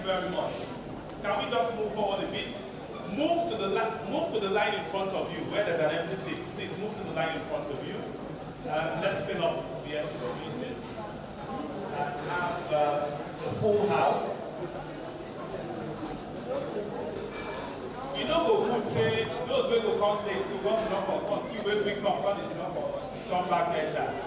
very much. Can we just move forward a bit? Move to the line in front of you where there's an empty seat. Please move to the line in front of you. Let's fill up the empty spaces and have a full house. You know, go good say those who go come late because it's not for fun. You will bring come is not for come back here, child.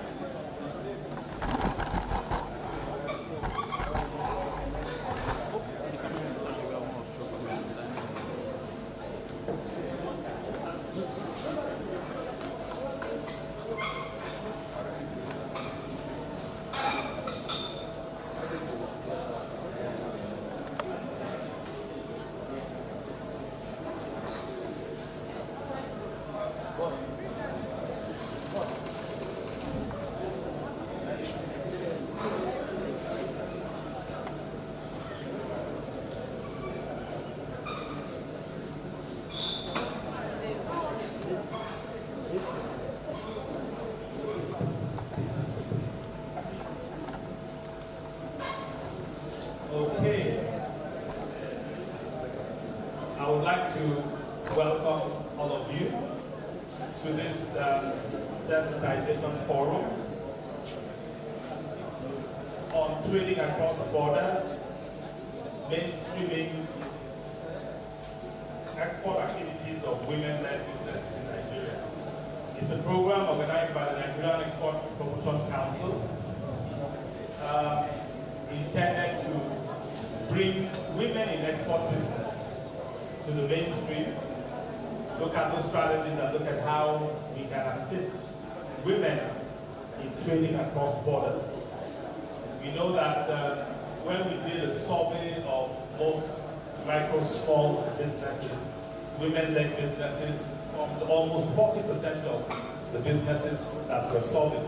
Okay. I would like to welcome all of you to this sensitization forum on trading across borders, mainstreaming export activities of women-led businesses in Nigeria. It's a program organized by the Nigerian Export Promotion Council, intended to bring women in export business to the mainstream, look at those strategies and look at how we can assist women in trading across borders. We know that when we did a survey of most micro, small businesses, women-led businesses, almost 40% of the businesses that were solving.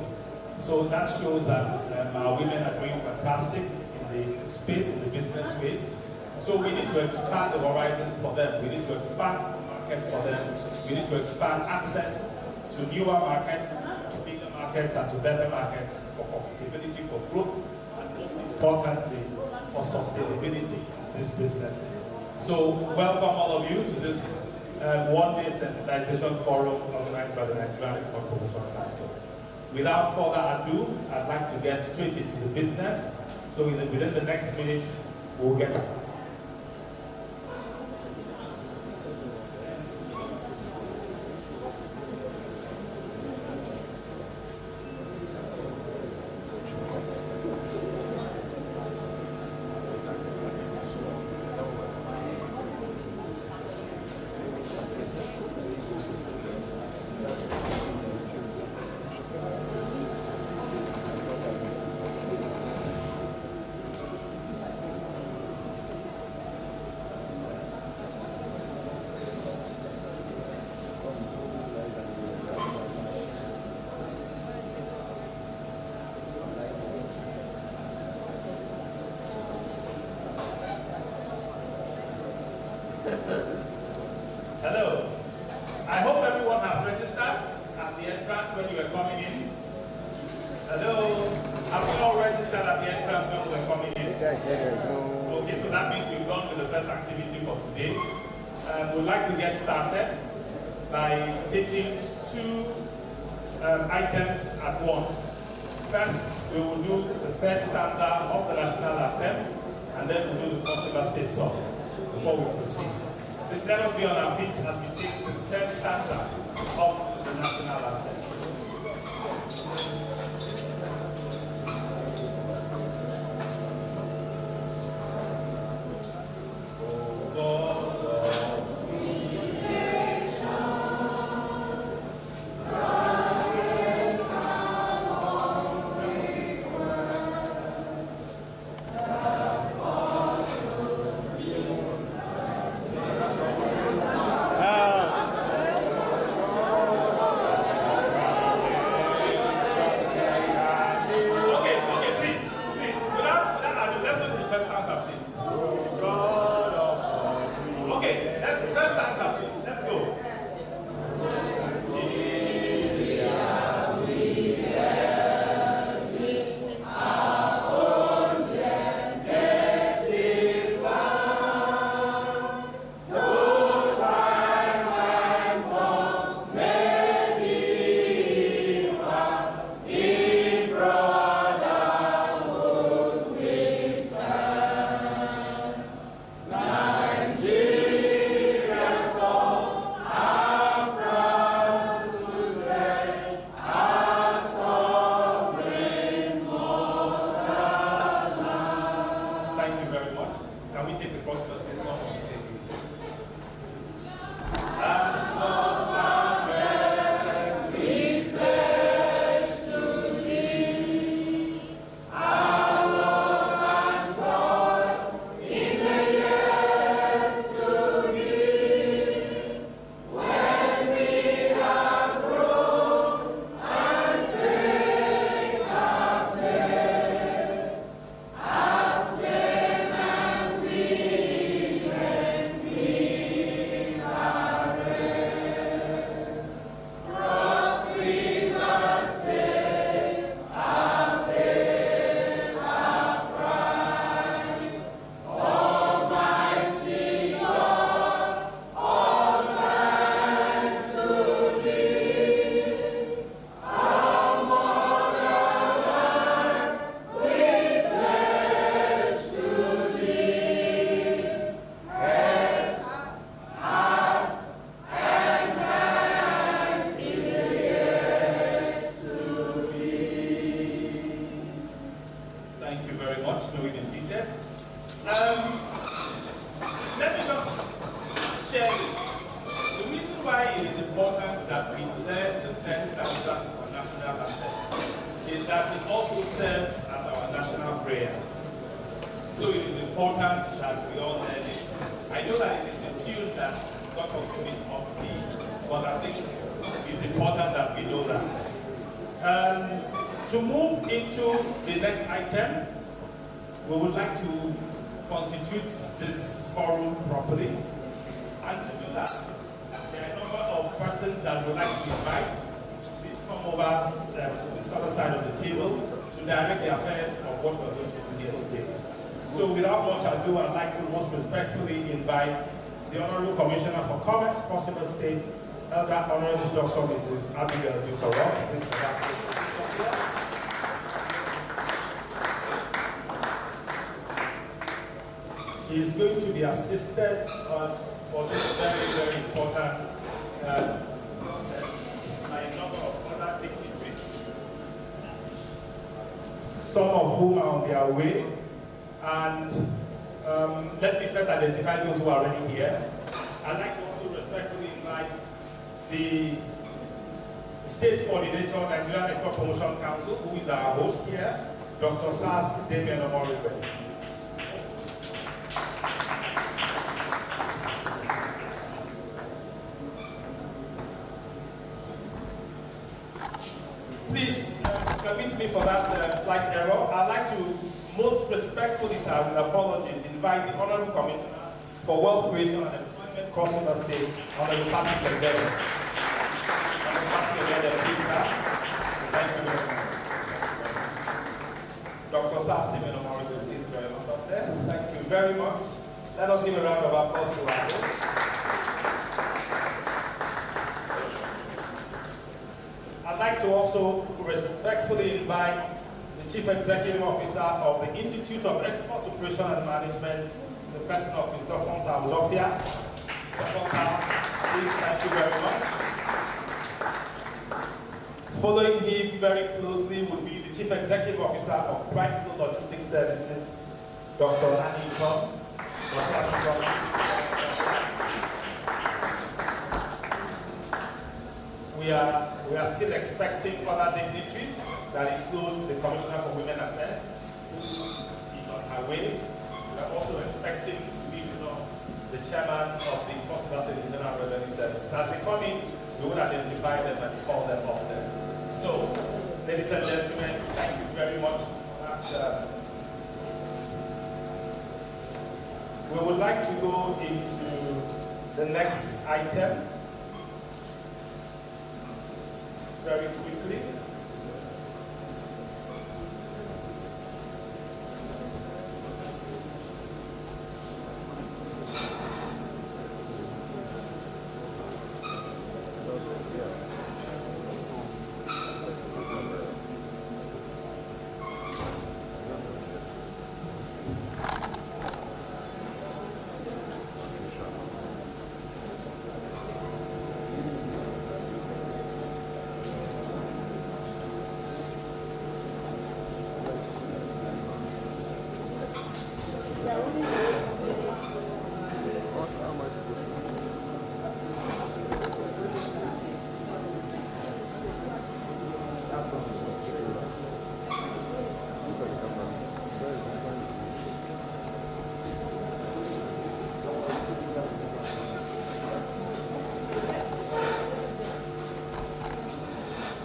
So that shows that our women are doing fantastic in the space, in the business space. So we need to expand the horizons for them. We need to expand markets for them. We need to expand access to newer markets, to bigger markets, and to better markets for profitability, for growth, and most importantly, for sustainability in these businesses. So welcome all of you to this one-day sensitization forum organized by the Nigerian Export Promotion Council. Without further ado, I'd like to get straight into the business. So within the next minute, we'll get Hello. I hope everyone has registered at the entrance when you were coming in. Hello. Have you all registered at the entrance when we were coming in? Okay, so that means we've gone with the first activity for today. We'd like to get started by taking two items at once. First, we will do the third stanza of the national anthem, and then we'll do the Possible State song before we proceed. Please let us be on our feet as we take the third stanza of the national anthem. Can we take the cross basket song? To move into the next item, we would like to constitute this forum properly. And to do that, there are a number of persons that would like to invite to please come over to this other side of the table to direct the affairs of what we're going to do here today. So without much ado, I'd like to most respectfully invite the Honorable Commissioner for Commerce, Cross River State, Elder Honorable Dr. Mrs. Abigail Dukaro. Please come back. She is going to be assisted for this very, very important process by a number of other dignitaries, some of whom are on their way. And let me first identify those who are already here. I'd like to also respectfully invite the State Coordinator, Nigerian Export Promotion Council, who is our host here, Dr. Sas Damien Omoribe. Please permit me for that slight error. I'd like to most respectfully, sir, with apologies, invite the Honorable Commissioner for Wealth Creation and Employment, Cross River State, Honorable Patrick Lembele. Honorable Patrick Lembele, please, sir. Thank you very much. Dr. Sir Stephen Omoribe, please join us up there. Thank you very much. Let us give a round of applause to our host. I'd like to also respectfully invite the Chief Executive Officer of the Institute of Export Operation and Management, the person of Mr. Fonsa Lofia. Mr. Fonsa, please, thank you very much. Following him very closely would be the Chief Executive Officer of Pride Flow Logistics Services, Dr. Annie Tom. We are still expecting other dignitaries that include the Commissioner for Women Affairs, who is on her way. We are also expecting to be with us the Chairman of the Customs and Internal Revenue Service. As they come in, we will identify them and call them up there. So, ladies and gentlemen, thank you very much for that. We would like to go into the next item very quickly.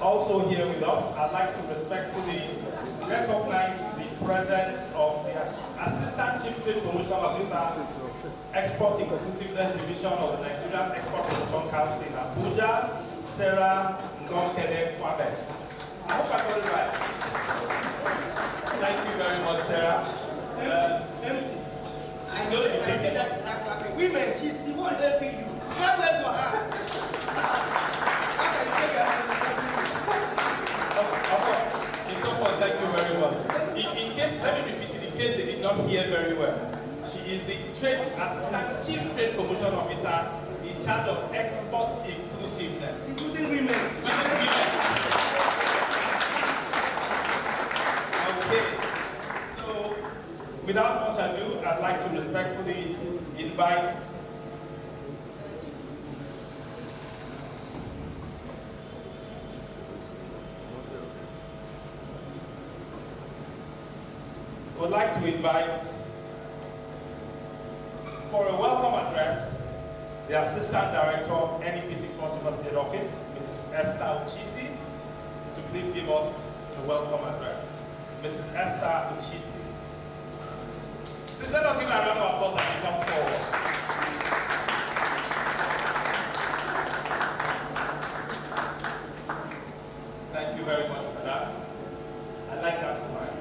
Also here with us, I'd like to respectfully recognize the presence of the Assistant Chief Trade Promotion Officer, Export Inclusiveness Division of the Nigerian Export Promotion Council in Abuja, Sarah Ngonkede Kwame. I hope I got it right. Thank you very much, Sarah. She's going to be taking us. Women, she's the one helping you. Clap well for her. Thank you very much. In case, let me repeat it, in case they did not hear very well. She is the Assistant Chief Trade Promotion Officer in charge of export inclusiveness. Including women. Which is women. Okay. So, without much ado, I'd like to respectfully invite for a welcome address, the Assistant Director, NEPC Consumer State Office, Mrs. Esther Uchisi, to please give us a welcome address. Mrs. Esther Uchisi. Please let us give a round of applause as she comes forward. Thank you very much for that. I like that smile.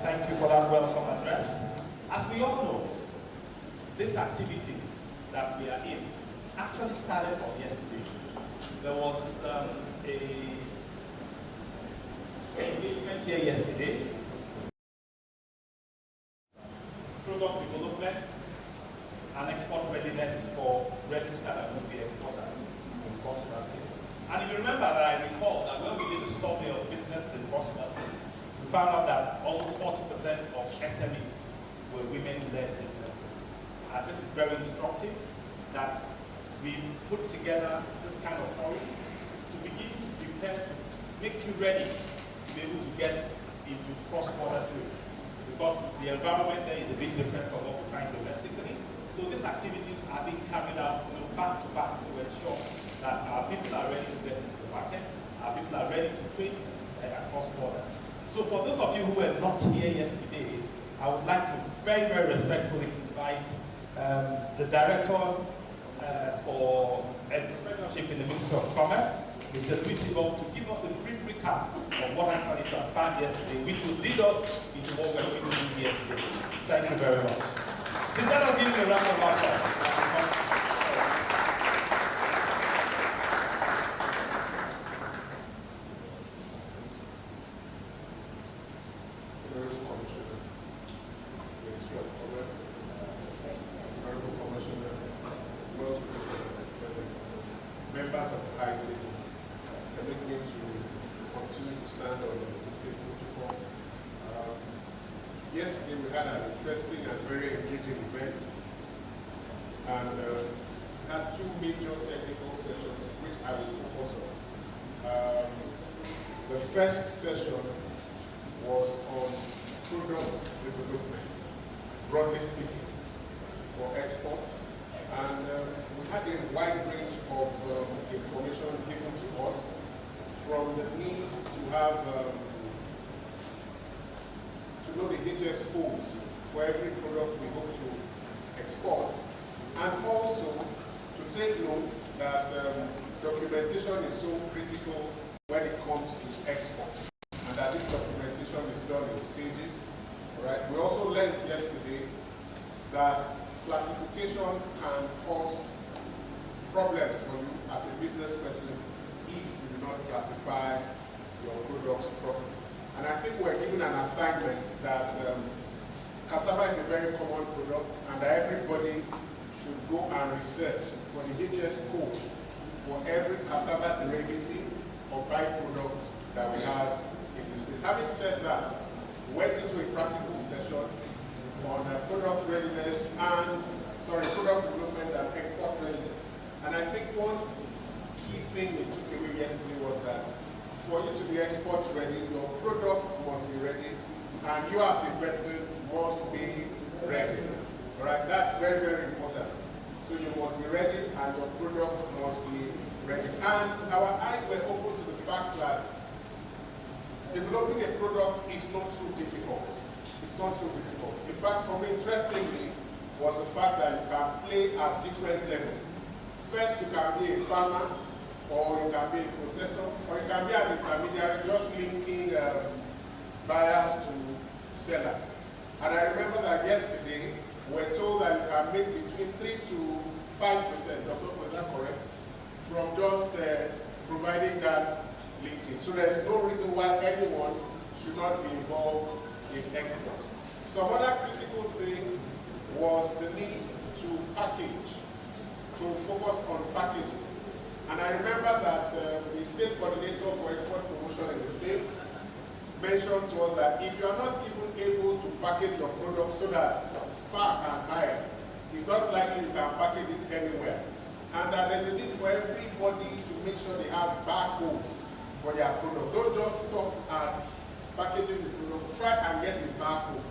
Thank you for that welcome address. As we all know, these activities that we are in actually started from yesterday. There was a engagement here yesterday. Product development and export readiness for registered and would-be exporters in Cross River State. And if you remember that I recall that when we did a survey of business in Cross River State, we found out that almost 40% of SMEs were women-led businesses. And this is very instructive that we put together this kind of forum to begin to prepare to make you ready to be able to get into cross-border trade. Because the environment there is a bit different from what we find domestically. So these activities are being carried out back to back to ensure that our people are ready to get into the market, our people are ready to trade across borders. So for those of you who were not here yesterday, I would like to very, very respectfully invite the Director for Entrepreneurship in the Ministry of Commerce, Mr. Luis Ibom, to give us a brief recap of what actually transpired yesterday, which will lead us into what we're going to do here today. Thank you very much. Please let us give him a round of applause. Members of the high table, permit me to continue to stand on the existing protocol. Yesterday we had an interesting and very engaging event, and had two major technical sessions which I will focus on. The first session was on product development, broadly speaking, for export. And we had a wide range of information given to us, from the need to have to know the HS codes for every product we hope to export, and also to take note that documentation is so critical when it comes to export, and that this documentation is done in stages. Right? We also learned yesterday that classification can cause problems for you as a business person if you do not classify your products properly. And I think we're given an assignment that cassava is a very common product, and that everybody should go and research for the HS code for every cassava derivative or byproduct that we have in the state. Having said that, we went into a practical session on product readiness and, product development and export readiness. And I think one key thing we took away yesterday was that for you to be export ready, your product must be ready, and you as a person must be ready. All right, that's very, very important. So you must be ready, and your product must be ready. And our eyes were open to the fact that developing a product is not so difficult. It's not so difficult. In fact, for me, interestingly, was the fact that you can play at different levels. First, you can be a farmer, or you can be a processor, or you can be an intermediary, just linking buyers to sellers. And I remember that yesterday, we were told that you can make between 3 to 5%, Dr. Was that correct? From just providing that linkage. So there's no reason why anyone should not be involved in export. Some other critical thing was the need to package, to focus on packaging. And I remember that the state coordinator for export promotion in the state mentioned to us that if you are not even able to package your product so that SPA can buy it, it's not likely you can package it anywhere. And that there's a need for everybody to make sure they have barcodes for their product. Don't just stop at packaging the product, try and get a barcode.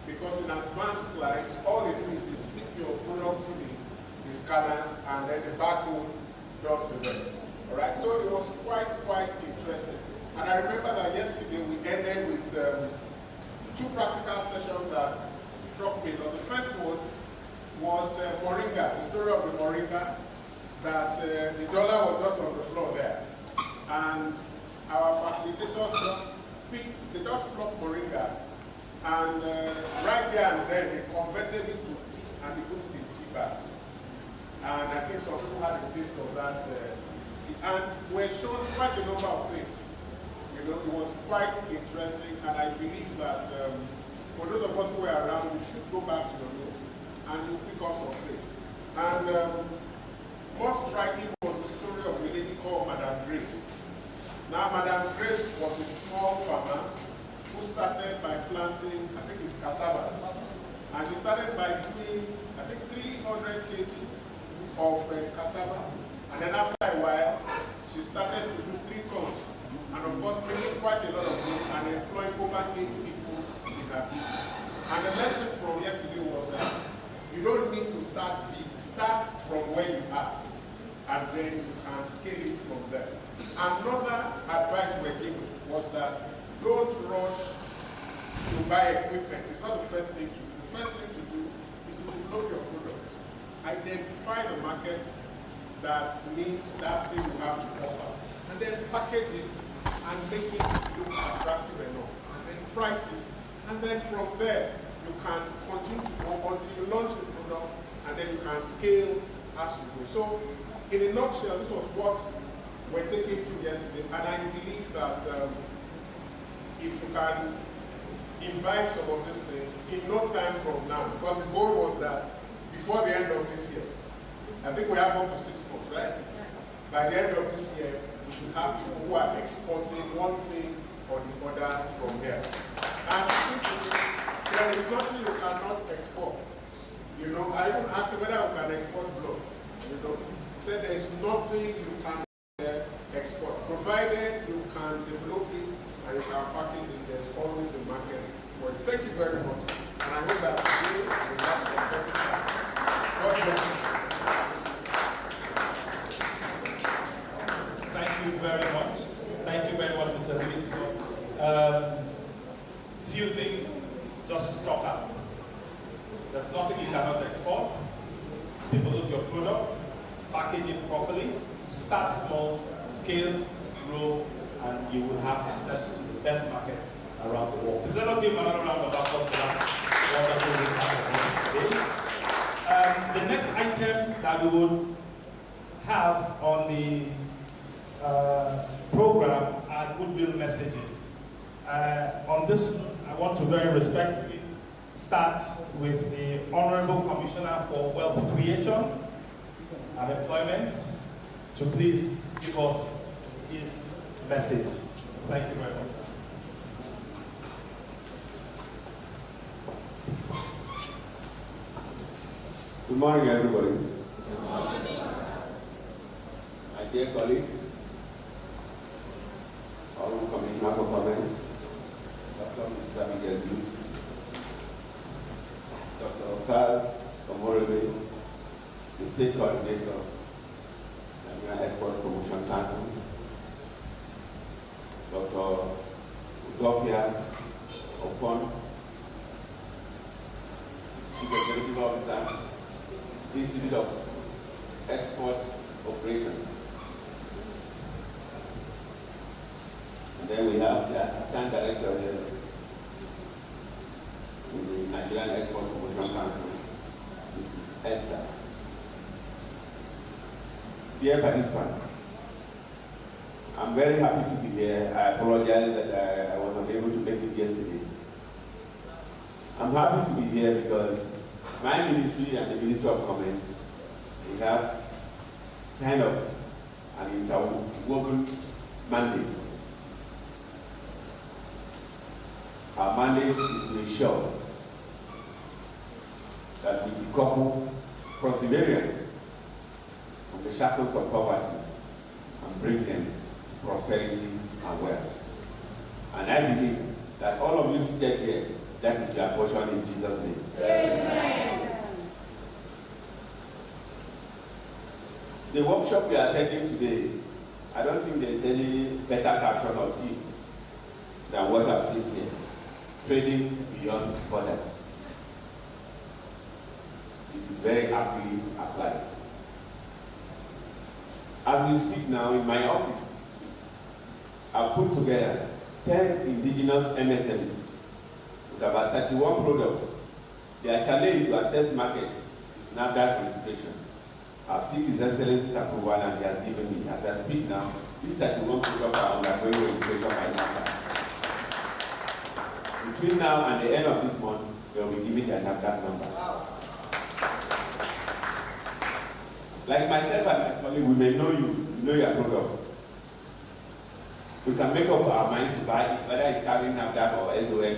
Because in advanced clients, all they do is they stick your product through the scanners, and then the barcode does the rest. All right, so it was quite interesting. And I remember that yesterday we ended with two practical sessions that struck me. The first one was moringa, the story of the moringa, that the dollar was just on the floor there. And our facilitators just plucked moringa And right there and then, they converted it to tea, and they put it in tea bags. And I think some people had a taste of that tea. And we're shown quite a number of things. You know, it was quite interesting, and I believe that for those of us who were around, we should go back to the notes and you'll pick up some things. And most striking was the story of a lady called Madame Grace. Now, Madame Grace was a small farmer who started by planting, I think it's cassava. And she started by doing, I think, 300 kg of cassava. And then after a while, she started to do 3 tons. And of course, making quite a lot of money and employing over 8 people in her business. And the lesson from yesterday was that you don't need to start big. Start from where you are, and then you can scale it from there. Another advice we were given was that don't rush to buy equipment. It's not the first thing to do. The first thing to do is to develop your product. Identify the market that needs that thing you have to offer, and then package it and make it look attractive enough, and then price it, and then from there you can continue to go until you launch the product, and then you can scale as you go. So in a nutshell, this was what we're taking through yesterday, and I believe that if you can imbibe some of these things in no time from now, because the goal was that before the end of this year, I think we have up to 6 months, right? By the end of this year, we should have people who are exporting one thing or the other from here. And simply, there is nothing you cannot export. You know, I even asked whether we can export blood. You know, he said there is nothing you can export, provided you can develop it and you can package it. There's always a market for it. Thank you very much, and I hope that today will have some better time. God bless you. Thank you very much. Thank you very much, Mr. Minister. Few things just struck out. There's nothing you cannot export. Develop your product, package it properly, start small, scale, grow, and you will have access to the best markets around the world. So let us give another round of applause for that wonderful today. The next item that we would have on the program are goodwill messages. On this, I want to very respectfully start with the Honorable Commissioner for Wealth Creation and Employment to please give us his message. Thank you very much. Good morning, everybody. Good morning. My dear colleagues, Honorable Commissioner for Comments, Dr. Mr. Miguel, Dr. Osas Komorebe, the State Coordinator, Nigerian Export Promotion Council, Dr. Udofia Ofon, Chief Executive Officer, Institute of Export Operations. And then we have the Assistant Director here in the Nigerian Export Promotion Council, Mrs. Esther. Dear participants, I'm very happy to be here. I apologize that I was unable to make it yesterday. I'm happy to be here because my ministry and the Ministry of Commerce, we have kind of an interwoven mandates. Our mandate is to ensure that we decouple perseverance from the shackles of poverty and bring them to prosperity and wealth. And I believe that all of you seated here, that is your portion in Jesus' name. Amen. The workshop we are attending today, I don't think there's any better caption or theme than what I've seen here. Trading beyond borders. It is very aptly applied. As we speak now in my office, I've put together 10 indigenous MSMEs with about 31 products. They are challenged to access market, NAFDAC registration. I've seek His Excellency's approval and he has given me. As I speak now, these 31 products are undergoing registration by NAFDAC. Between now and the end of this month, they will be giving their NAFDAC number. Wow. Like myself and my colleague, we may know you, know your product. We can make up our minds to buy it, whether it's having NAFDAC or SON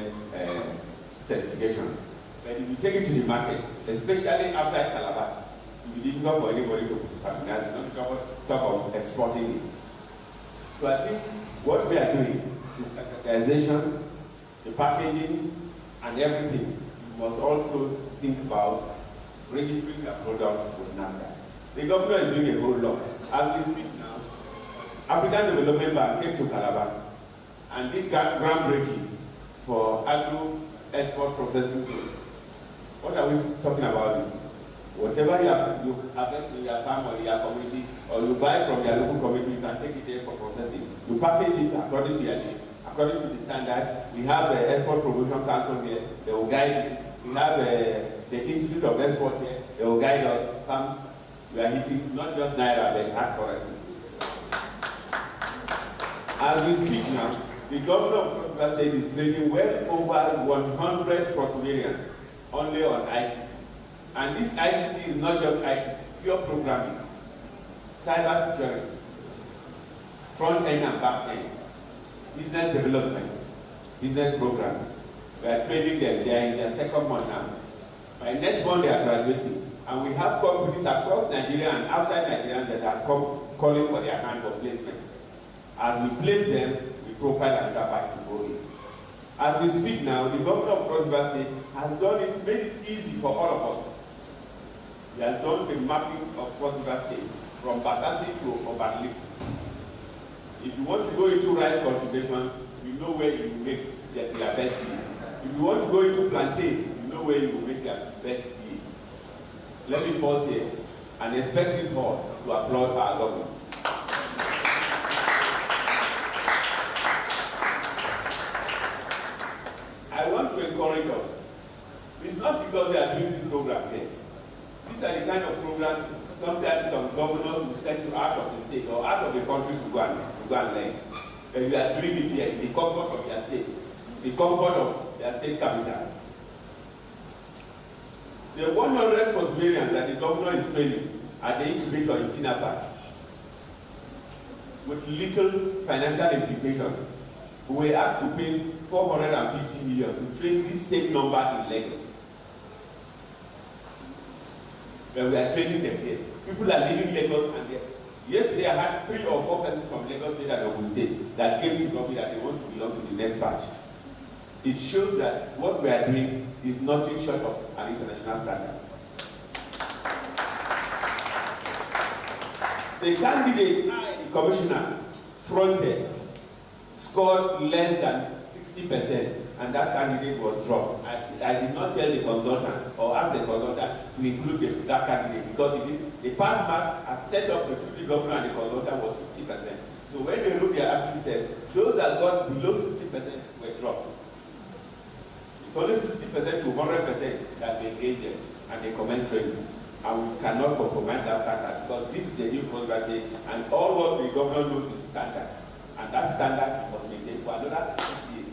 certification. But if you take it to the market, especially outside Calabar, it will be difficult for anybody to patronize it, not talk of exporting it. So I think what we are doing is standardization, the packaging, and everything. You must also think about registering your product with NAFDAC. The governor is doing a whole lot. As we speak now, African Development Bank came to Calabar and did groundbreaking for agro export processing. What are we talking about this? Whatever you harvest in your farm or in your community, or you buy from your local community, you can take it there for processing. You package it according to your need, according to the standard. We have the Export Promotion Council here, they will guide you. We have the Institute of Export here, they will guide us. Come, we are hitting not just Naira, but hard currency. As we speak now, the governor of Cross State is training well over 100 Prosperity only on ICT. And this ICT is not just IT, pure programming, cyber security, front end and back end, business development, business programming. We are training them, they are in their second month now. By next month they are graduating. And we have companies across Nigeria and outside Nigeria that are calling for their hand for placement. As we place them, we profile and get back to go in. As we speak now, the governor of Cross River State has done it, made it easy for all of us. He has done the mapping of Cross River State from Batasi to Obanli. If you want to go into rice cultivation, you know where you will make your best yield. If you want to go into plantain, you know where you will make your best yield. Let me pause here and expect this hall to applaud our government. I want to encourage us. It's not because we are doing this program here. These are the kind of programs sometimes some governors will send you out of the state or out of the country to go and learn. And we are doing it here in the comfort of their state, the comfort of their state capital. The 100 Prosperity that the governor is training at the incubator in Tinapa, with little financial implication, we were asked to pay 450 million to train this same number in Lagos. But we are training them here. People are leaving Lagos and there. Yesterday I had 3 or 4 persons from Lagos State and Ogun State that came to me that they want to belong to the next batch. It shows that what we are doing is nothing short of an international standard. The candidate, the commissioner, fronted, scored less than 60%, and that candidate was dropped. I did not tell the consultant or ask the consultant to include that candidate because the pass mark as set up between the governor and the consultant was 60%. So when they wrote their aptitude test, those that got below 60% were dropped. It's only 60% to 100% that we engage them and they commence training. And we cannot compromise that standard because this is the new prosperity and all what the governor knows is standard. And that standard was maintained for another 6 years.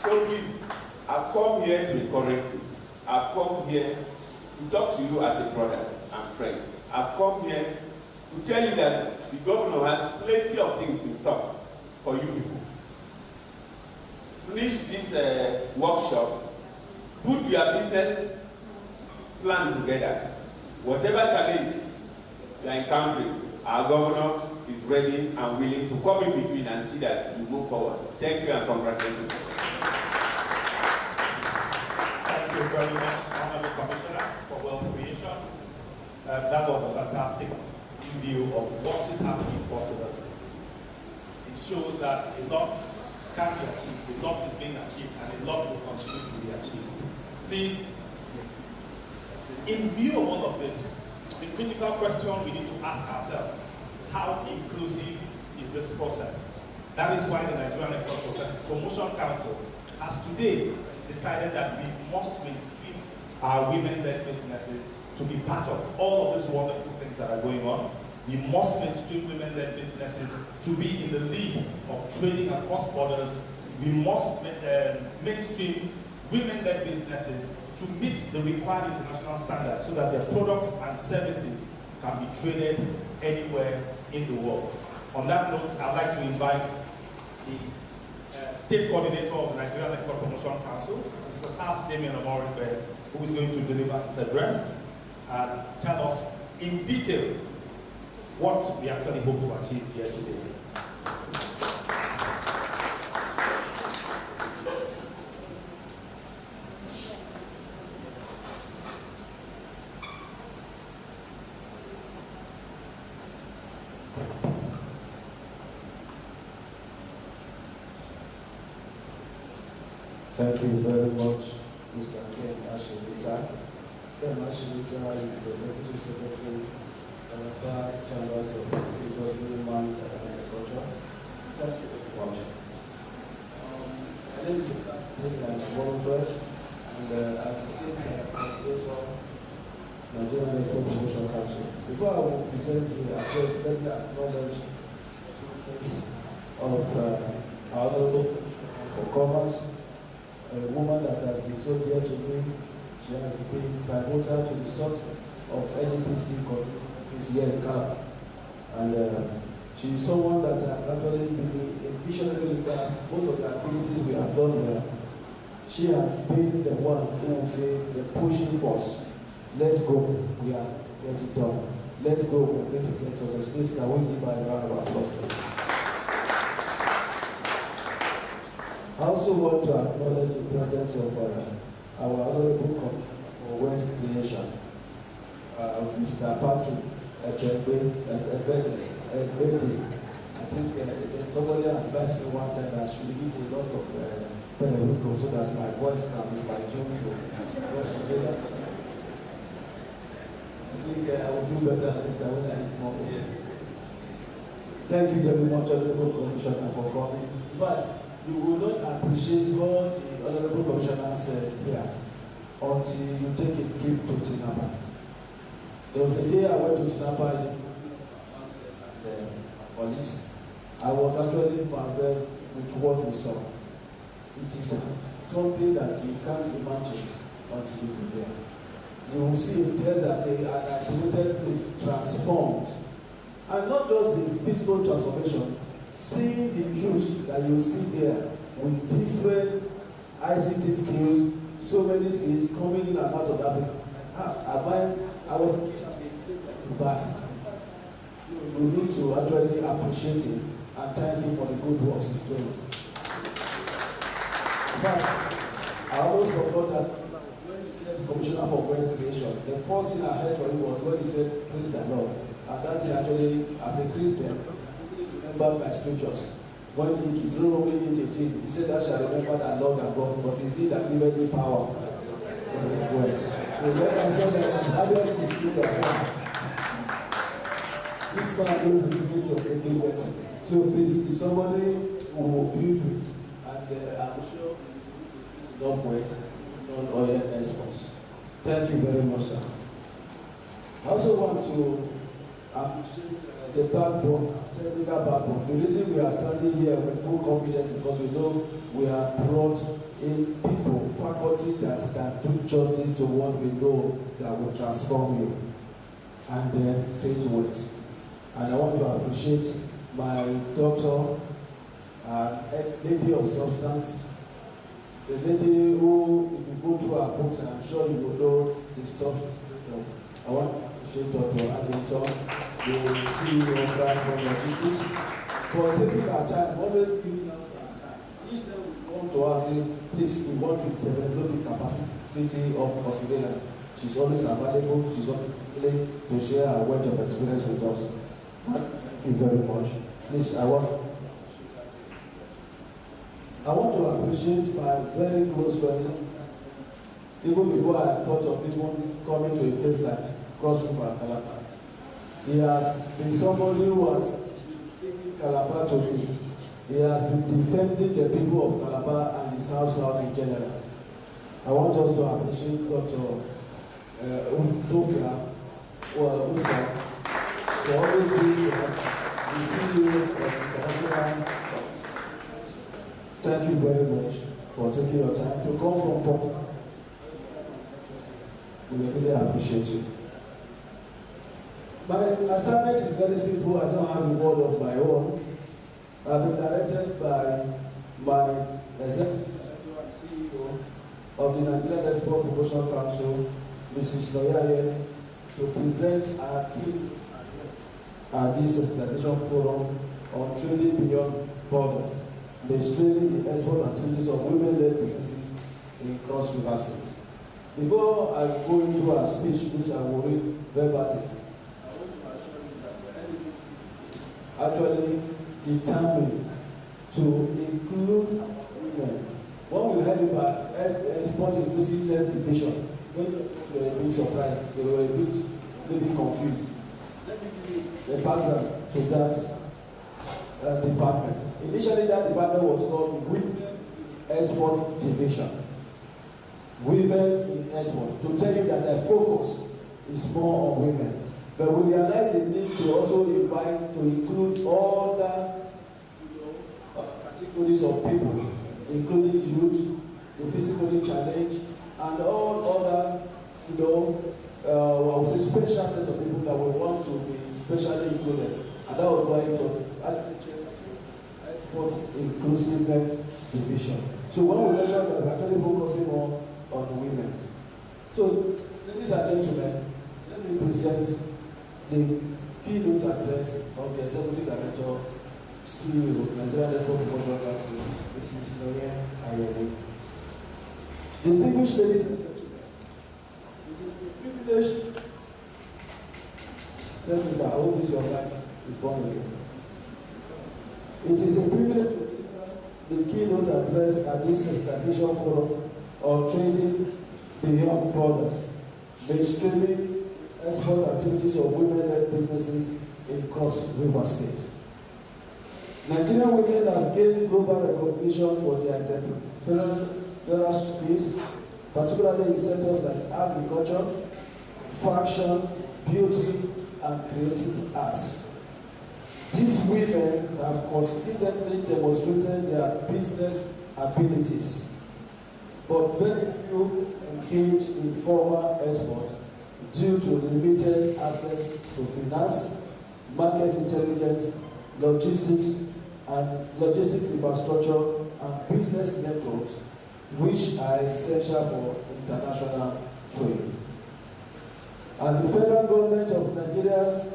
So please, I've come here to encourage you. I've come here to talk to you as a brother and friend. I've come here to tell you that the governor has plenty of things in stock for you people. Finish this workshop, put your business plan together. Whatever challenge you are encountering, our governor is ready and willing to come in between and see that we move forward. Thank you and congratulations. Thank you very much, Honorable Commissioner, for wealth creation. That was a fantastic view of what is happening in Cross River State. It shows that a lot can be achieved, a lot is being achieved, and a lot will continue to be achieved. Please, in view of all of this, the critical question we need to ask ourselves, how inclusive is this process? That is why the Nigerian Export Processing Promotion Council has today decided that we must mainstream our women-led businesses to be part of all of these wonderful things that are going on. We must mainstream women-led businesses to be in the lead of trading across borders. We must mainstream women-led businesses to meet the required international standards so that their products and services can be traded anywhere in the world. On that note, I'd like to invite the State Coordinator of the Nigerian Export Promotion Council, Mr. Sars Damien Omoribe, who is going to deliver his address and tell us in details what we actually hope to achieve here today. Thank you very much, Mr. Ken Ashimita. Ken Ashimita is the Executive Secretary of the Chambers of Industry, Mines and Agriculture. Thank you very much. My name is Sars Damien Omoribe, and as a State Coordinator, Nigerian Export Promotion Council. Before I will present the address, let me acknowledge the presence of our Honorable for Commerce, a woman that has been so dear to me. She has been pivotal to the success of NEPC conference here in Calabar. And she is someone that has actually been a visionary leader. Most of the activities we have done here, she has been the one who will say the pushing force. Let's go, we are getting done. Let's go, we're going to get success. Please, can we give her a round of applause? I also want to acknowledge the presence of our Honorable Commissioner for Wealth Creation, Mr. Patrick Ebede. I think somebody advised me one time that I should eat a lot of periwinkle so that my voice can be fine-tuned to Australia. I think I will do better next time when I eat more. Thank you very much, Honorable Commissioner, for coming. In fact, you will not appreciate what the Honorable Commissioner said here until you take a trip to Tinapa. There was a day I went to Tinapa and colleagues. I was actually marveled with what we saw. It is something that you can't imagine until you go there. You will see it there that an isolated place transformed. And not just the physical transformation, seeing the use that you see there with different ICT skills, so many skills coming in and out of that. I was thinking of a place like Dubai. We need to actually appreciate him and thank him for the good works he's doing. In fact, I almost forgot that when he said Commissioner for Wealth Creation, the first thing I heard from him was when he said, praise the Lord. And that he actually, as a Christian, remember my scriptures. When he Deuteronomy 8:18, he said, "Thou shalt remember that Lord and God, because it's he that giveth thee power to make wealth." So when I saw that, I added the scriptures. This man knows the secret of making wealth. So please, if somebody who will build with, and I'm sure enough wealth, non-oil exports. Thank you very much, sir. I also want to appreciate the backbone, technical backbone. The reason we are standing here with full confidence is because we know we have brought in people, faculty that can do justice to what we know that will transform you and then create wealth. And I want to appreciate my doctor, lady of substance, the lady who, if you go through her books, I'm sure you will know the stuff of. I want to appreciate Dr. Addington, the CEO of Platform Logistics, for taking our time, always giving us our time. Each time we come to us, say, please, we want to develop the capacity of surveillance. She's always available, she's always willing to share her wealth of experience with us. Thank you very much. Please, I want to appreciate my very close friend. Even before I thought of even coming to a place like Cross River, Calabar, he has been somebody who has been singing Calabar to me. He has been defending the people of Calabar and the South in general. I want us to appreciate Dr. Ufia for always being the CEO of International. Thank you very much for taking your time to come from Pop. We really appreciate you. My assignment is very simple. I don't have a word of my own. I've been directed by my executive director and CEO of the Nigerian Export Promotion Council, Mrs. Noyaye, to present our key address at this sensitization forum on trading beyond borders, mainstreaming the export activities of women-led businesses in Cross River State. Before I go into our speech, which I will read verbatim, I want to assure you that the NDC is actually determined to include women. When we heard about export inclusiveness division, many of us were a bit surprised. They were a bit maybe confused. Let me give you a background to that department. Initially, that department was called Women Export Division. Women in export. To tell you that their focus is more on women. But we realize the need to also invite, to include all the categories of people, including youth, the physically challenged, and all other, I would say special set of people that we want to be specially included. And that was why it was actually changed to Export Inclusiveness Division. So when we mentioned that we're actually focusing more on women. So, ladies and gentlemen, let me present the keynote address of the Executive Director, CEO, Nigerian Export Promotion Council, Mrs. Noyaye. Distinguished ladies and gentlemen, it is a privilege. Thank you, I hope this your mic is born again. It is a privilege to deliver the keynote address at this sensitization forum on trading beyond borders, mainstreaming export activities of women-led businesses in Cross River State. Nigerian women have gained global recognition for their entrepreneurial skills, particularly in sectors like agriculture, fashion, beauty, and creative arts. These women have consistently demonstrated their business abilities, but very few engage in formal export due to limited access to finance, market intelligence, logistics infrastructure, and business networks, which are essential for international trade. As the federal government of Nigeria's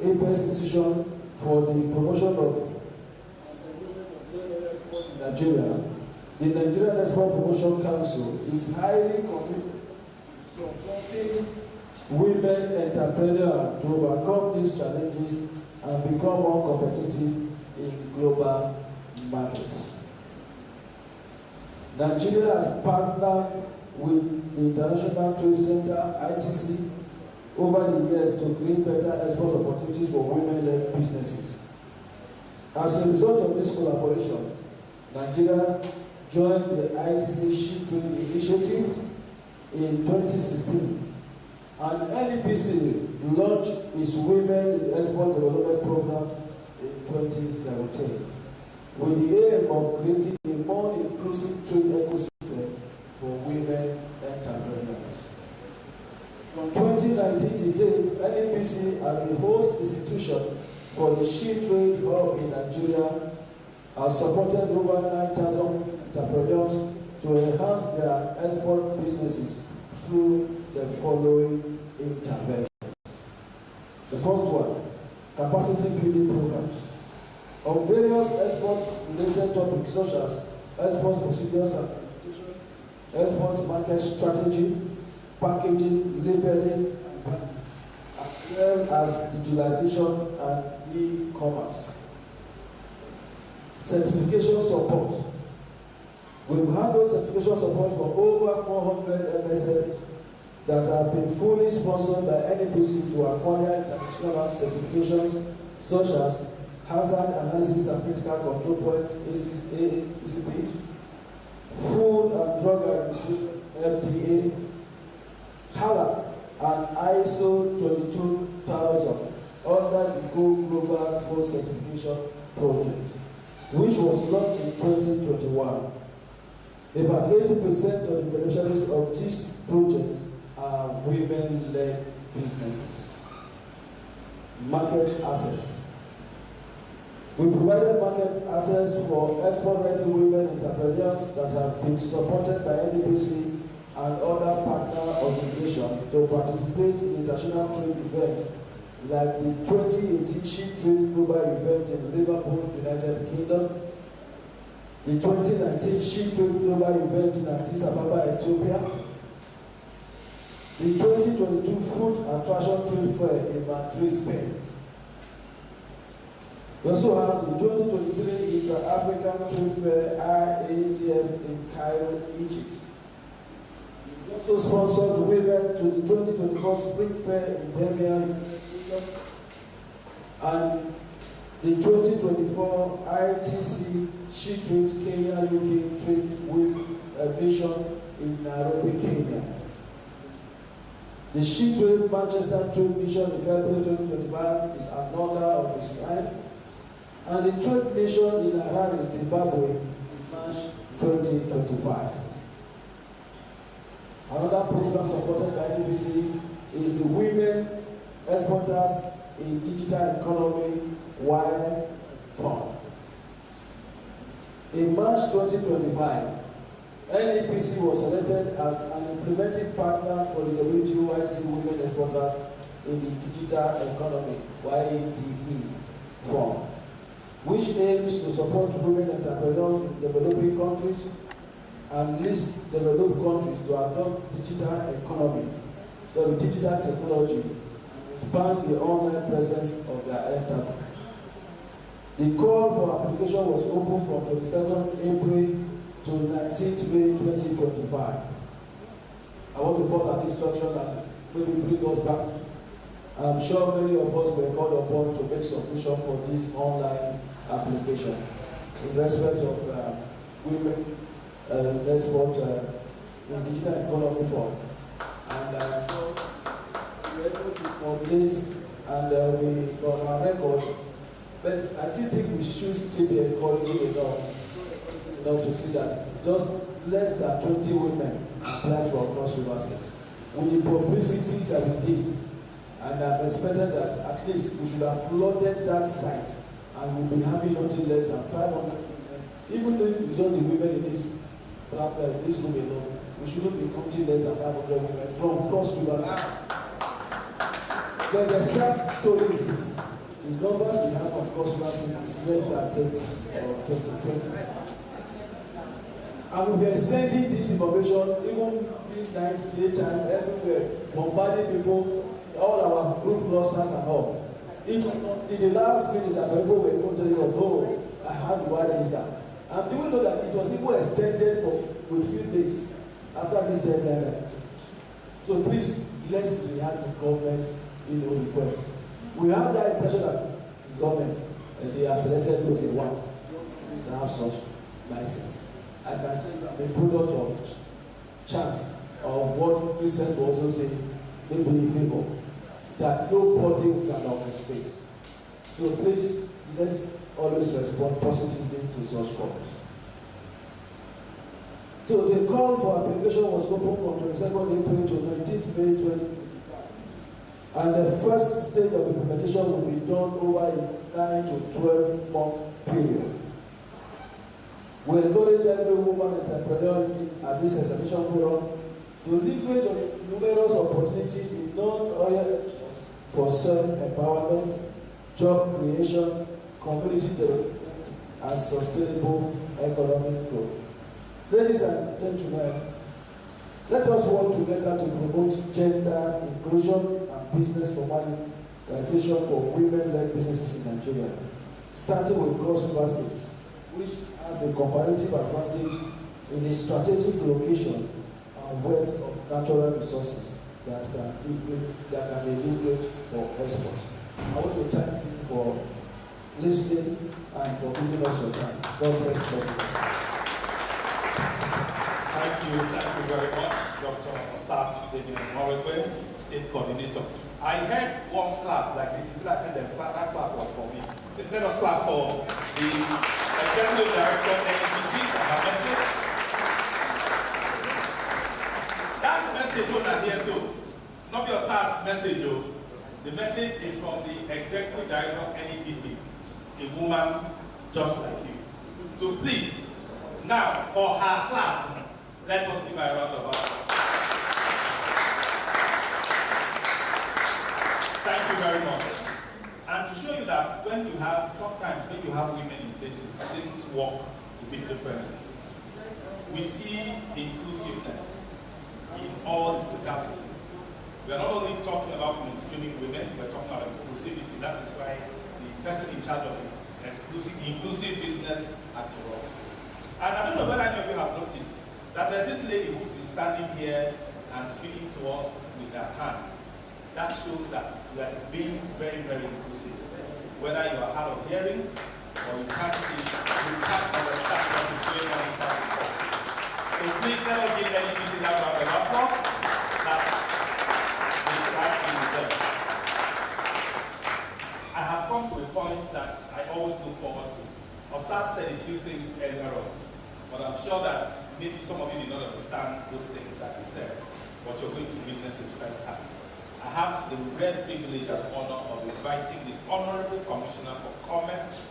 apex institution for the promotion of export in Nigeria, the Nigerian Export Promotion Council is highly committed to supporting women entrepreneurs to overcome these challenges and become more competitive in global markets. Nigeria has partnered with the International Trade Center, ITC, over the years to create better export opportunities for women-led businesses. As a result of this collaboration, Nigeria joined the ITC Ship Trade Initiative in 2016, and NEPC launched its Women in Export Development Program in 2017, with the aim of creating a more inclusive trade ecosystem for women entrepreneurs. From 2019 to date, NEPC, as the host institution for the Ship Trade Hub in Nigeria, has supported over 9,000 entrepreneurs to enhance their export businesses through the following interventions. The first one, capacity building programs. On various export-related topics such as export procedures and application, export market strategy, packaging, labeling, as well as digitalization and e-commerce. Certification support. We've handled certification support for over 400 MSMEs that have been fully sponsored by NEPC to acquire international certifications such as hazard analysis and critical control point (ACCP), Food and Drug Administration (FDA), HALA, and ISO 22000 under the Go Global Gold Certification Project, which was launched in 2021. About 80% of the beneficiaries of this project are women-led businesses. Market access. We provided market access for export-ready women entrepreneurs that have been supported by NDPC and other partner organizations to participate in international trade events like the 2018 Sheep Trade Global Event in Liverpool, United Kingdom, the 2019 Sheep Trade Global Event in Addis Ababa, Ethiopia, the 2022 Food Attraction Trade Fair in Madrid, Spain. We also have the 2023 Intra-African Trade Fair IATF in Cairo, Egypt. We also sponsored the women to the 2024 Spring Fair in Birmingham, and the 2024 ITC She Trade Kenya UK Trade Mission in Nairobi, Kenya. The She Trade Manchester Trade Mission in February 2025 is another of its kind, and the Trade Mission in Harare, Zimbabwe in March 2025. Another program supported by NBC is the Women Exporters in Digital Economy WIRE Fund. In March 2025, NEPC was selected as an implementing partner for the WTO ITC Women Exporters in the Digital Economy (YDE) Fund, which aims to support women entrepreneurs in developing countries and least developed countries to adopt digital economies, so digital technology, and expand the online presence of their enterprise. The call for application was open from 27 April to 19th May 2025. I want to pause at this junction and maybe bring us back. I'm sure many of us were called upon to make submission for this online application in respect of women export in digital economy fund. And I'm sure we are able to coordinate and we, from our record, but I still think we should still be encouraging enough to see that just less than 20 women applied for Cross River State. With the publicity that we did, and I'm expecting that at least we should have flooded that site and we'll be having nothing less than 500 women. Even if it's just the women in this room alone, we shouldn't be counting less than 500 women from Cross River State. Then the sad story is this: the numbers we have from Cross River State is less than 30 or 20. And we've been sending this information even midnight, daytime, everywhere, bombarding people, all our group clusters and all. In the last minute, as people were even telling us, oh, I had the wire register. And do we know that it was even extended with few days after this deadline? So please, let's react to government request. We have that impression that the government, they have selected those they want. Please have such license. I can tell you I'm a product of chance of what Christians will also say, maybe in favor, that nobody can orchestrate. So please, let's always respond positively to such calls. So the call for application was open from 22nd April to 19th May 2025. And the first stage of implementation will be done over a 9 to 12 month period. We encourage every woman entrepreneur at this extension forum to leverage on the numerous opportunities in non-oil exports for self-empowerment, job creation, community development, and sustainable economic growth. Ladies and gentlemen, let us work together to promote gender inclusion and business formalization for women-led businesses in Nigeria, starting with Cross River State, which has a comparative advantage in a strategic location and wealth of natural resources that can be leveraged for export. I want to thank you for listening and for giving us your time. God bless you. Thank you very much, Dr. Osas Morekwe, State Coordinator. I heard one clap like this. People said that clap was for me. Please let us clap for the Executive Director of NBC for her message. That message, don't hear so. Not your Osas message, though. The message is from the Executive Director of NBC, a woman just like you. So please, now for her clap, let us give a round of applause. Thank you very much. And to show you that sometimes when you have women in places, things work a bit differently. We see inclusiveness in all its totality. We are not only talking about mainstreaming women, we're talking about inclusivity. That is why the person in charge of it, inclusive business at World. And I don't know whether any of you have noticed that there's this lady who's been standing here and speaking to us with her hands. That shows that we are being very, very inclusive. Whether you are hard of hearing or you can't see, you can't understand what is going on inside the course. So please let us give any visit that round of applause. That is rightly deserved. I have come to a point that I always look forward to. Osas said a few things earlier on, but I'm sure that maybe some of you did not understand those things that he said, but you're going to witness it firsthand. I have the rare privilege and honor of inviting the Honorable Commissioner for Commerce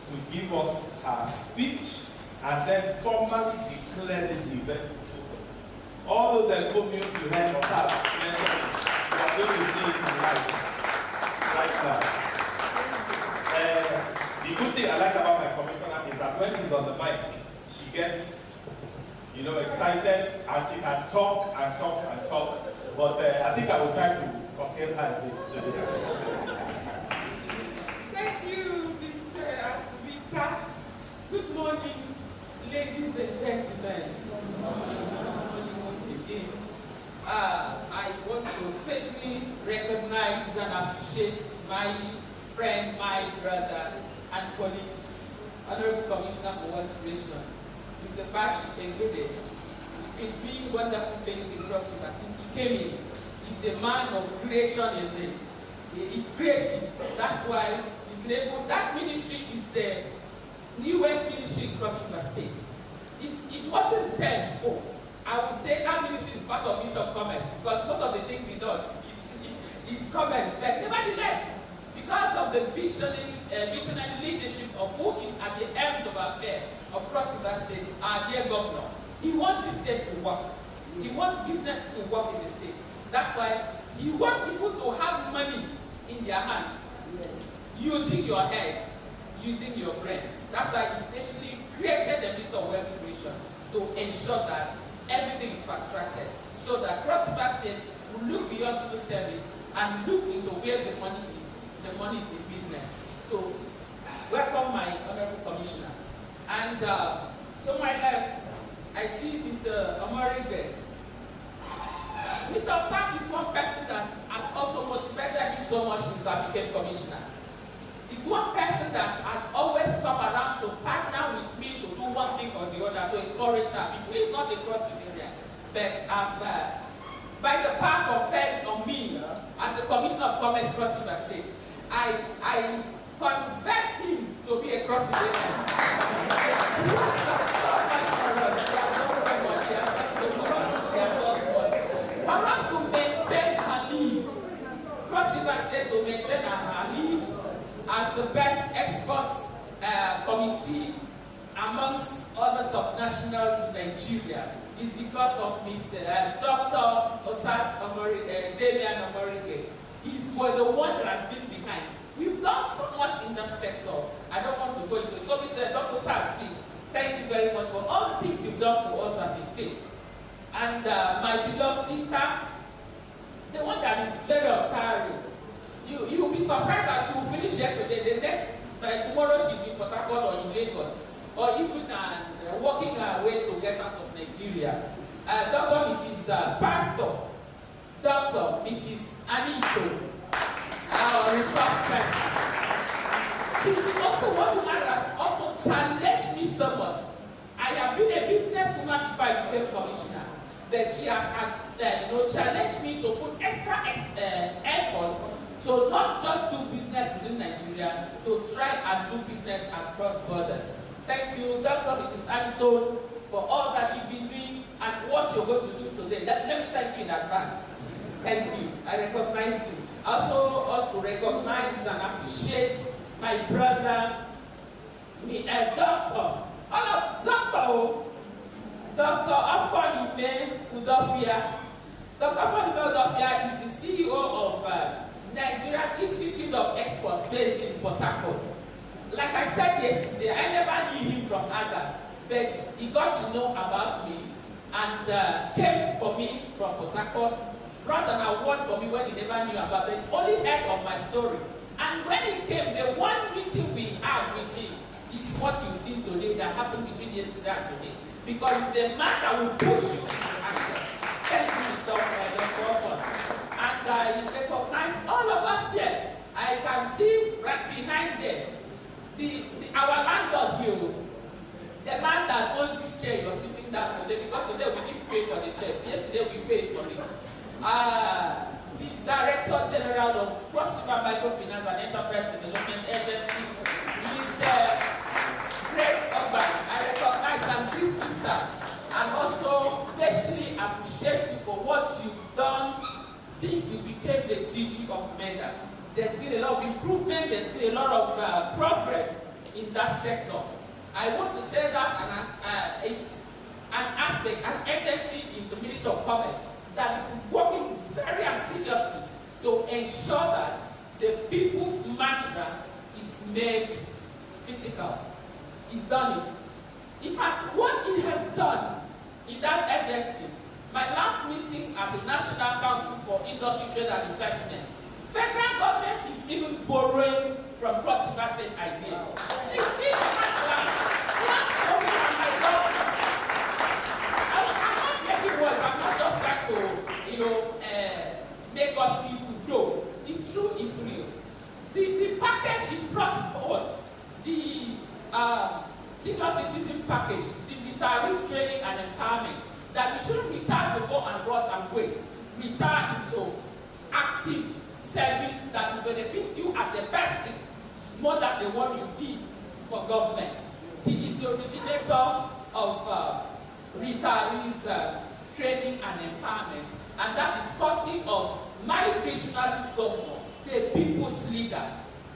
to give us her speech and then formally declare this event open. All those encomiums you heard Osas mentioning, you are going to see it in life right now. The good thing I like about my commissioner is that when she's on the mic, she gets, excited and she can talk and talk and talk. But I think I will try to contain her a bit today. Thank you, Mr. Asvita. Good morning, ladies and gentlemen. Good morning once again. I want to especially recognize and appreciate my friend, my brother, and colleague, Honorable Commissioner for Wealth Creation, Mr. Patrick Engode. He's been doing wonderful things in Cross River since he came in. He's a man of creation in it. He's creative. That's why he's been able. That ministry is the newest ministry in Cross River State. It wasn't there before. I would say that ministry is part of Ministry of Commerce because most of the things he does is commerce. But nevertheless, because of the visionary leadership of who is at the end of our affair of Cross River State, our dear governor, he wants the state to work. He wants business to work in the state. That's why he wants people to have money in their hands, using your head, using your brain. That's why he especially created the Ministry of Wealth Creation to ensure that everything is fast-tracked, so that Cross River State will look beyond civil service and look into where the money is. The money is in business. So, welcome my Honorable Commissioner. And to my left, I see Mr. Omoribe. Mr. Osas is one person that has also motivated me so much since I became Commissioner. He's one person that has always come around to partner with me to do one thing or the other, to encourage that people. He's not a cross-Nigerian, but by the power conferred on me as the Commissioner of Commerce Cross River State, I convert him to be a cross-Nigerian. He has done so much for us. He has done so much. He has done so much. He has done so much. For us to maintain our lead, Cross River State to maintain our lead as the best exports committee amongst other subnationals in Nigeria is because of Mr. Dr. Osas Damian Omoribe. He's the one that has been behind. We've done so much in that sector. I don't want to go into it. So, Mr. Dr. Osas, please, thank you very much for all the things you've done for us as a state. And my beloved sister, the one that is very untiring, you will be surprised that she will finish here today. The next, tomorrow she's in Port Harcourt or in Lagos, or even working her way to get out of Nigeria. Dr. Mrs. Pastor, Dr. Mrs. Anito, our resource person. She's also one woman that has also challenged me so much. I have been a businesswoman before I became commissioner. But she has challenged me to put extra effort to not just do business within Nigeria, to try and do business across borders. Thank you, Dr. Mrs. Anito, for all that you've been doing and what you're going to do today. Let me thank you in advance. Thank you. I recognize you. I also want to recognize and appreciate my brother, Dr. Afonime Udofia. Dr. Afonime Udofia is the CEO of Nigerian Institute of Exports based in Port Harcourt. Like I said yesterday, I never knew him from Ada, but he got to know about me and came for me from Port Harcourt, brought an award for me when he never knew about it, only heard of my story. And when he came, the one meeting we had with him is what you see today that happened between yesterday and today. Because it's the man that will push you to action. Thank you, Mr. Crawford. And I recognize all of us here. I can see right behind there, our landlord here, the man that owns this chair you're sitting down today, because today we didn't pay for the chairs. Yesterday we paid for it. The Director General of Cross River Microfinance and Enterprise Development Agency, Mr. Great Urban. I recognize and greet you, sir. And also especially appreciate you for what you've done since you became the GG of MEDA. There's been a lot of improvement, there's been a lot of progress in that sector. I want to say that it's an aspect, an agency in the Ministry of Commerce that is working very seriously to ensure that the people's mantra is made physical. It's done it. In fact, what it has done in that agency, my last meeting at the National Council for Industry, Trade and Investment, federal government is even borrowing from Cross River State ideas. It's been a hard plan. Not only am I government. I'm not making words. I'm not just trying to, make us feel good. No, it's true. It's real. The package she brought forward, the senior citizen package, the retirees training and empowerment, that you shouldn't retire to go and rot and waste. Retire into active service that will benefit you as a person more than the one you did for government. He is the originator of retirees training and empowerment, and that is courtesy of my visionary governor, the people's leader,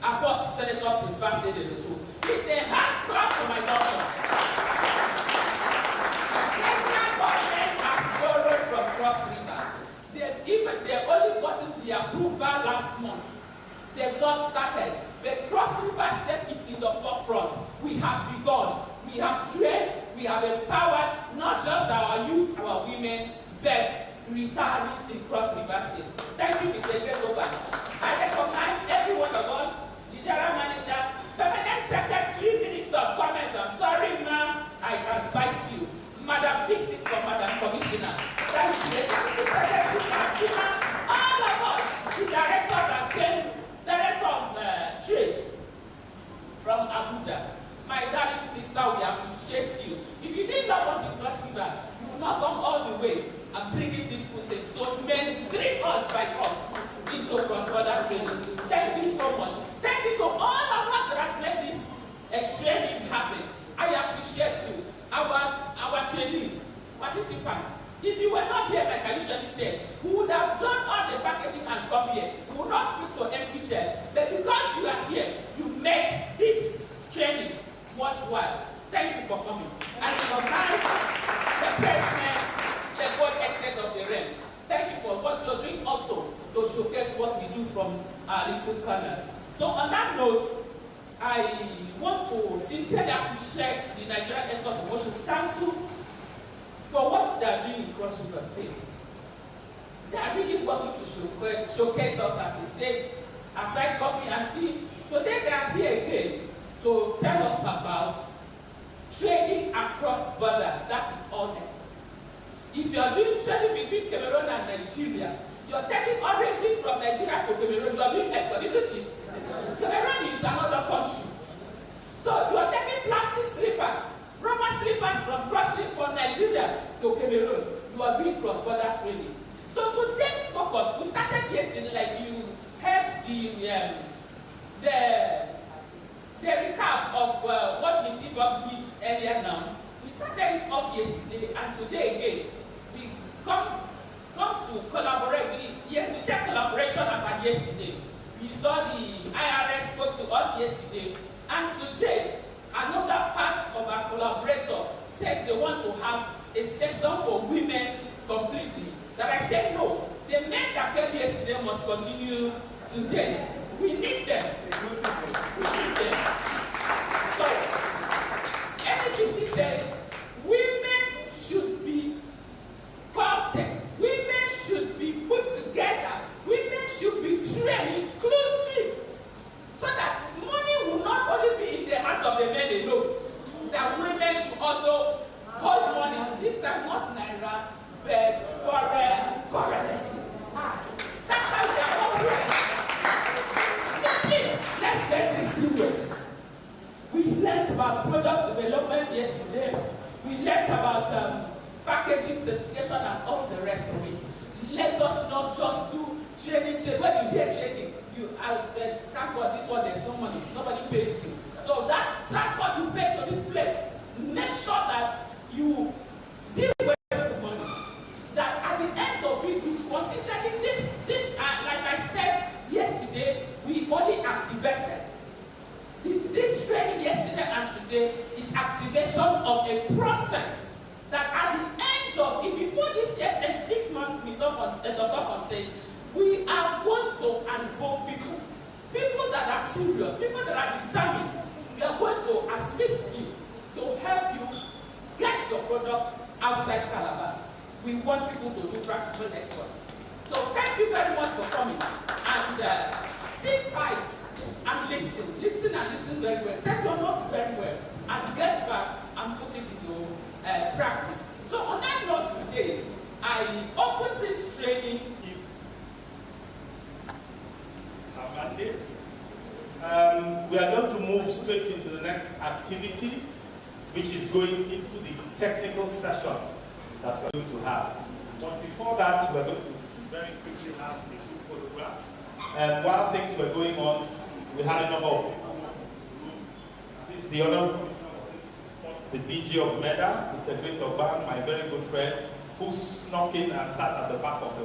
Apostle Senator Prince Bassey. It's a hard clap for my governor. Federal government has borrowed from Cross River. They've only gotten the approval last month. They've not started. The Cross River State is in the forefront. We have begun. We have trained. We have empowered not just our youth, our women, but retirees in Cross River State. Thank you, Mr. Gregoba. I recognize every one of us, the general manager, permanent secretary, minister of commerce. I'm sorry, ma'am, I can cite you. Madam, fix it for Madam Commissioner. Thank you, the secretary, Kassima, all of us, the director that came, director of trade from Abuja. My darling sister, we appreciate you. If you didn't love us in Cross River, you will not come all the way and bring in these good things to mainstream us by force into cross-border training. Thank you so much. Thank you to all of us that has made this training happen. I appreciate you. Our trainees, participants. If you were not here, like I usually say, we would have done all the packaging and come here. We would not speak to empty chairs. But because you are here, you make this training worthwhile. Thank you for coming. And recognize the placement, the full extent of the realm. Thank you for what you're doing also to showcase what we do from our little corners. So on that note, I want to sincerely appreciate the Nigerian Export Promotions Council for what they are doing in Cross River State. They are really working to showcase us as a state, aside coffee and tea. Today they are here again to tell us about trading across border. That is all export. If you are doing trading between Cameroon and Nigeria, you are taking oranges from Nigeria to Cameroon, you are doing export, isn't it? Cameroon is another country. So you are taking plastic slippers, rubber slippers from Nigeria to Cameroon. You are doing cross-border trading. So today's focus, we started yesterday, like you heard the recap of what Mr. Bob did earlier now. We started it off yesterday, and today again, we come to collaborate. We said collaboration as at yesterday. We saw the IRS spoke to us yesterday, and today, another part of our collaborator says they want to have a session for women completely. That I said no. The men that came yesterday must continue today. We need them. We need them. So, NHC says women should be courted. Women should be put together. Women should be trained, inclusive, so that money will not only be in the hands of the men alone. That women should also hold money. This time, not naira, but foreign currency. That's how we are all right. So please, let's take this serious. We learned about product development yesterday. We learned about packaging, certification, and all the rest of it. Let us not just do training. When you hear training, thank God this one, there's no money. Nobody pays you. So that transport you pay to this place, make sure that you deal with the money. That at the end of it, you consistently, like I said yesterday, we only activated. This training yesterday and today is activation of a process that at the end of it, before this year and 6 months, Dr. Fon said, we are going to unbolt people that are serious, people that are determined. We are going to assist you to help you get your product outside Calabar. We want people to do practical exports. So thank you very much for coming. And sit tight and listen. Listen and listen very well. Take your notes very well and get back and put it into practice. So on that note today, I opened this training. Our mandate. We are going to move straight into the next activity, which is going into the technical sessions that we're going to have. But before that, we're going to very quickly have a quick photograph. While things were going on, we had a number of this is the honor, the DG of MEDA, Mr. Great Oban, my very good friend, who snuck in and sat at the back of the